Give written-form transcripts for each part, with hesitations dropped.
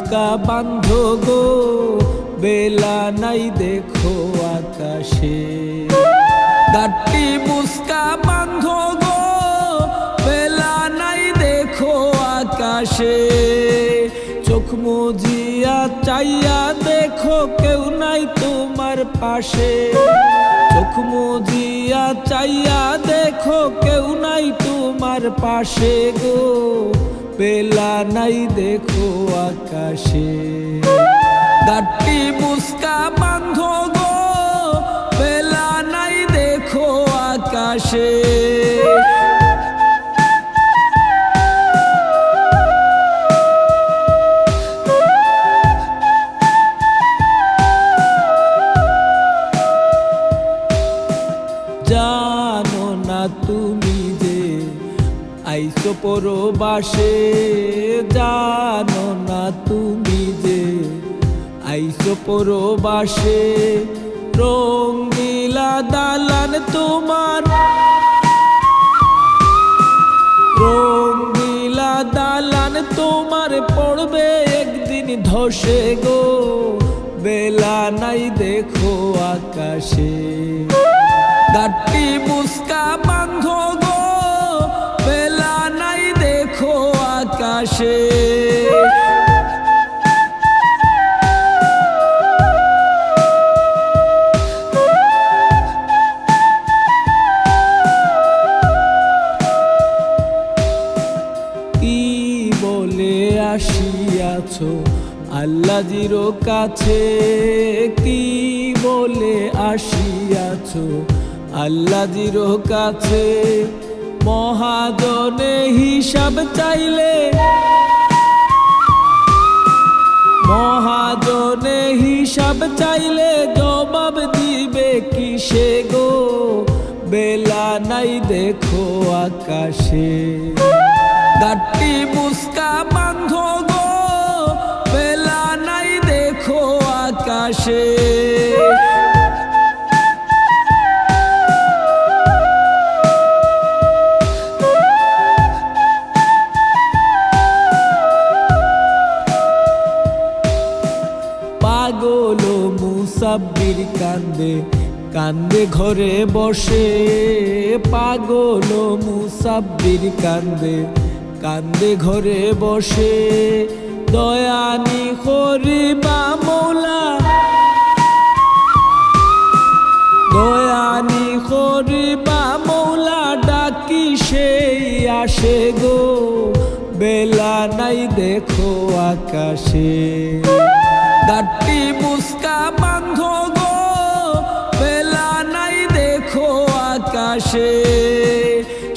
মুস্কা বান্ধো গো, বেলা নাই দেখো আকাশে। গাঁটটি মুস্কা বান্ধো গো, বেলা নাই দেখো আকাশে। চোখ মুজিয়া চাইয়া দেখো কেউ নাই তোমার পাশে। চোখ মুজিয়া চাইয়া দেখো কেউ নাই তোমার পাশে গো, বেলা নাই দেখো আকাশে। গাঁটটি মুস্কা বান্ধো গো, বেলা নাই দেখো আকাশে। জানো না তুমি যে আইছো পরবাসে, জানো না তুমি যে আইছো পরবাসে। রঙিলা দালান তোমার, রঙিলা দালান তোমার পড়বে একদিন ধসে গো, বেলা নাই দেখো আকাশে। গাঁটটি মুস্কা বান্ধো গো, বেলা নাই দেখো আকাশে। কি বলে আসিয়াছো আল্লাহজির কাছে, কি বলে আসিয়াছো আল্লাহজির কাছে। মহাজনে হিসাব চাইলে, মহাজনে হিসাব চাইলে জবাব দিবে কিসে গো, বেলা নাই দেখো আকাশে। গাঁটটি মুস্কা বান্ধো গো, বেলা নাই দেখো আকাশে। পাগল মুসাব্বির কান্দে কান্দে ঘরে বসে, পাগল মুসাব্বির কান্দে কান্দে ঘরে বসে। দয়ানি করিবা মৌলা, দয়ানি করিবা মৌলা ডাকি সেই আসে গো, বেলা নাই দেখো আকাশে। গাঁটটি মুস্কা বান্ধো গো, বেলা নাই দেখো আকাশে।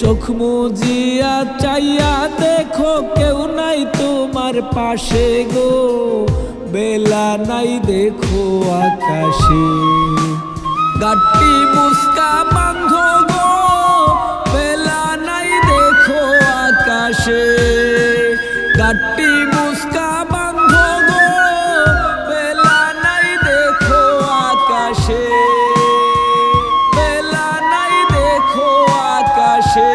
চোখ মুজিয়া চাইয়া দেখো কেউ নাই তোমার পাশে গো, বেলা নাই দেখো আকাশে। গাঁটটি মুস্কা বান্ধো গো, বেলা নাই দেখো আকাশে। গাঁটটি মুস্কা বান্ধো গো, বেলা নাই দেখো আকাশে, বেলা নাই দেখো আকাশে।